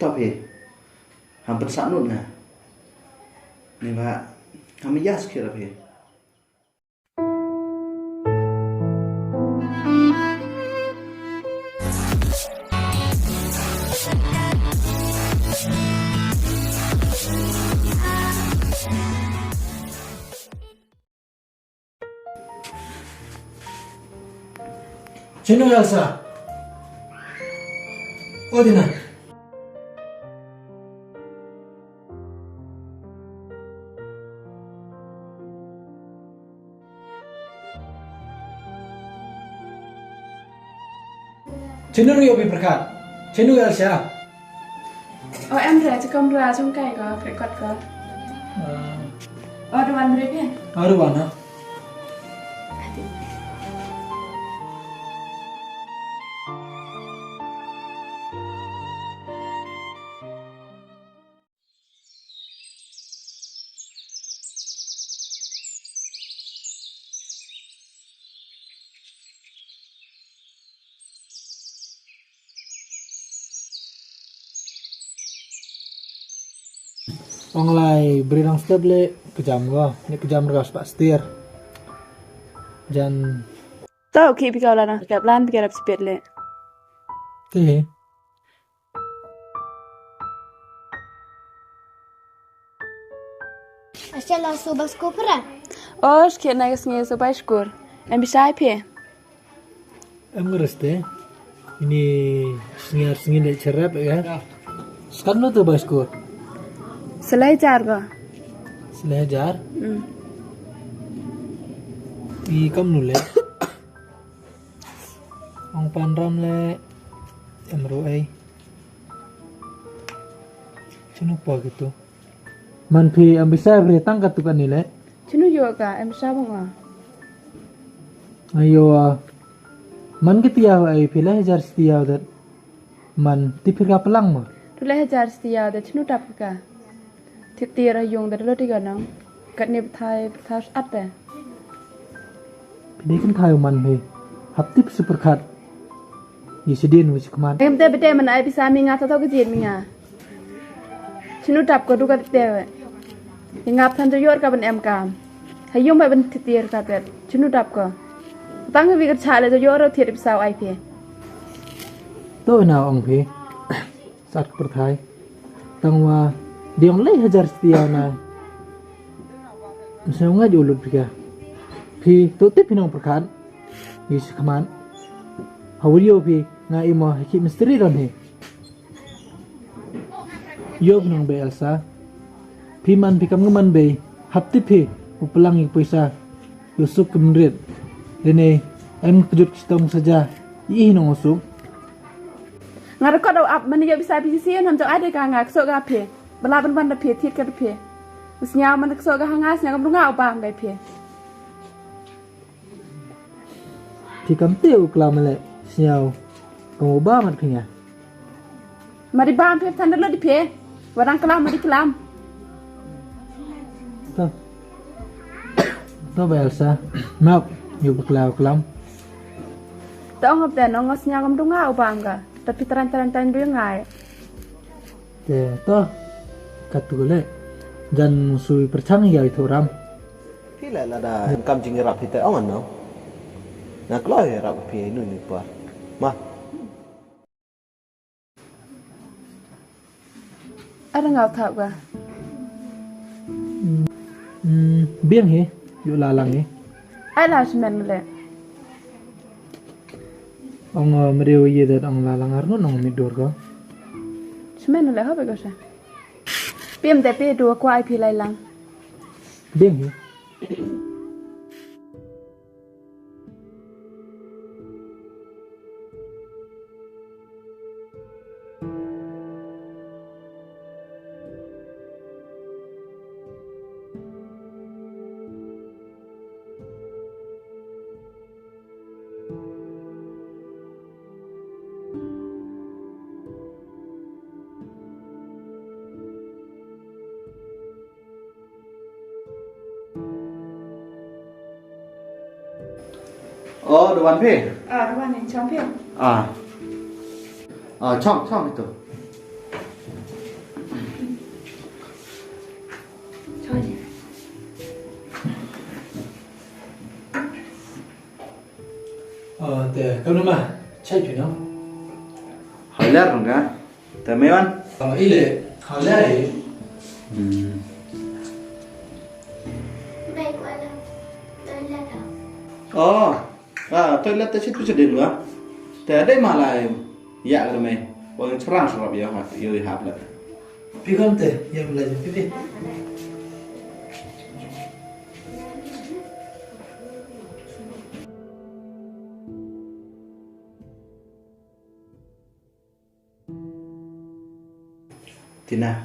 Tapi hampir saknut na. Nih Pak, kami jas kira Pak. Cino Elsa. Odina. Cino Yobi Prakat. Cino Elsa. Em rửa cho công rửa trong cây có cái quạt có. Đồ ăn beri phe. Arwana. Onglai beri stable kejam go, ini kejam ras pak setir. Jan Tahu ki pikau lana kayak plan pikir apa sepet le. teh. Asyalla sobas kopra. Oh, sekian naik sengi sopai syukur. Em bisa phe. Em ngeres teh. Ini sengir dek cerap ya. Sekarang tuh basku. Selai jar go. Selehajar. I kam nule. Ong panram le. Emro ai. Cino apa gitu? Manpi am bisa beri tangkat tuh kan nile. Cinu juga em bisa bang. Ayo man ketiya ai pila hajar setiya dat. Man tipir ka pelang mo. Tulai jar setia ada cinu tap ka. Titir yung dari lo tiga nang. Kat ni thai ada. Pilih kan kayu man he. Haptip superkat. Yesidin wis keman. Em bete mana ai bisa minga atau kejin minga. Cinu tap ko duka tete. Ingap than yor ka ben em kam. Hayung ba ben titir ka tet. Cinu tap ko. Tang vi ka chale to yor thiet bisau ai phe. Tôi nào ông phi. Sát perthai. Tangwa diong lay hajar setia na. Saya ngaj ulut pika. Phi tutip pinong perkat. Yes keman. Hawrio phi nga imo hiki misteri ron he. Yo pinong be Elsa. Phi man pikam ngaman be. Hapti phi upelang ik puisa. Yusuk kemrit. Dene em kejut kitong saja. Ih nong usuk. Ngar ko do ap man yo bisa pisien ham jang ade ka ngak so ga phe. Bala ban ban da phe thiet ka phe. Usnya man so ga hangas nya kam runga ba ngai phe. Pikam teu klamale. Siau. Kamu ba mat pinya. Mari bam phe tan lo di phe. Warang kelam mari kelam. Tuh. Tuh ba Elsa. Maaf. Yuk beklau kelam. Ta ong hab den ong osnya kam runga ba nga. Tapi teran-teran dulu ngai. Toh katule jan sui percang ya itu ram. Pila lah dah kam jing rap kita ongan no. Nak lo ya rap pi nu ni pa. Mah. Ada ngau thak ga. Biang he, yuk lalang he. Ai la semen le. Ong meriu ye dat ong lalang arno nong midur ko. Semen le ha ba ga sa. Piem te pe do kwa ai pi lai lang. Biang he. Oh, dewan P. Dewan yang champion. Chong itu. Teh, kamu nama? Cai tu no. Hỏi lát rồi cả. Tại mấy anh? Ile, halai. Baik, wala. Toilet ah. Toilet tadi itu sedih dulu. Tại đây mà lại dạ rồi mày. Còn serang serap ya, yêu hab lah. Pi kam teh, yang belajar pi. Tina,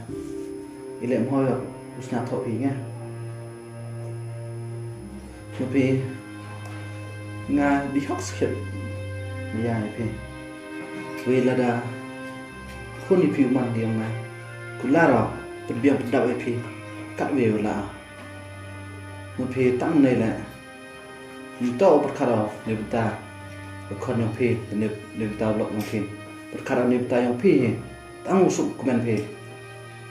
ile em hoi rồi, usna thọ phí nghe. Tapi nga di hok skip, ya phi. Vì là đã khôn đi phiêu mang đi ông này, cũng là rồi, bên biển bên đảo phi, cắt về là một phi tăng này là to bất khả đó nếu ta con yang phi nếu ta lọc yang phi bất khả nếu ta yang phi tăng một số comment phi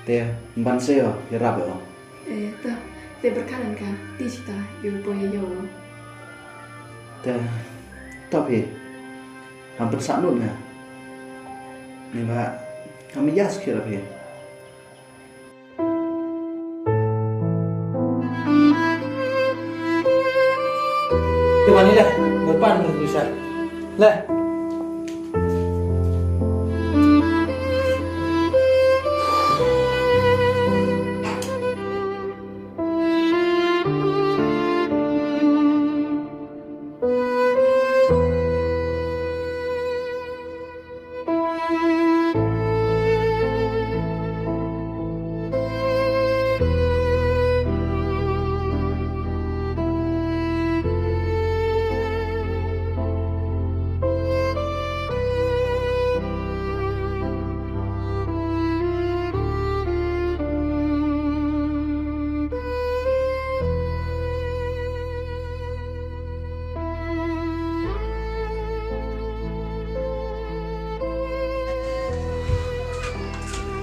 te ban xe ở ya rap ở te berkalan kan ti cita yo boy yo te tapi hampir sama nè nhưng mà kami jas kira phi Tuan ni lah, depan ni bisa. Lah.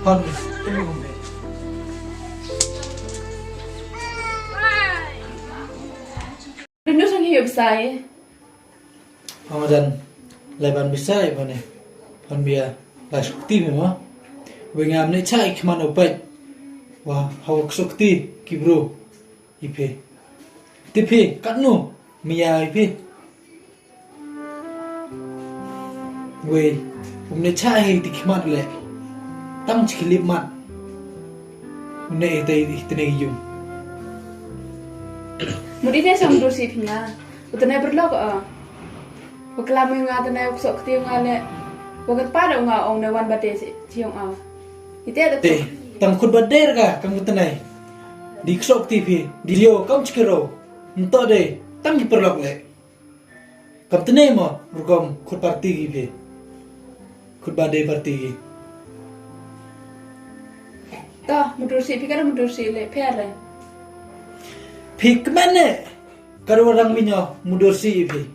Hon, tunggu ngombe. Rindu sang hidup saya. Ramadan, leban bisa ya mana? Hon biar lah sukti memang. Wengam ni cai kemana obat? Wah, hawak sukti kibro, ipe. Tipe, kanu, mia ipe. Wei, umne cai di kemana le? Tam cikilip mat. Umne itu nih yum. Murid saya sama dosi punya. Utanai berlaku Wakalamu nga tanay usok ti nga le. Wagat para nga ong na wan bate siyong Ite ada Teh, tam khud bader ka kamu tanay. Di ksok TV, di lio kam cikiro. Ento de, tam diperlok le. Kam tanay mo, rukom khud parti gi khud bade parti gi. ta mudursi pikara mudursi le pere. Pik mana? Karo orang minyo mudursi ipi.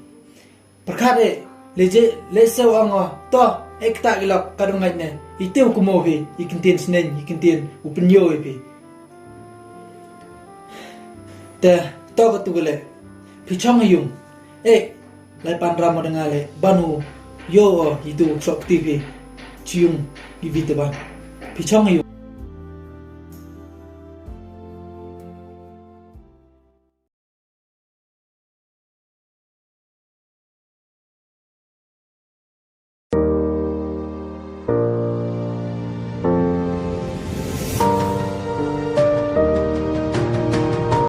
Perkara leje lesew ango to ekta gilok karo ngajne. Itu kumo ipi, ikintin senen, ikintin upenyo ipi. Ta to katugale. Pichong yung. Lai pandra mo dengale banu yo itu sok TV cium ibite ba. Pichong yung.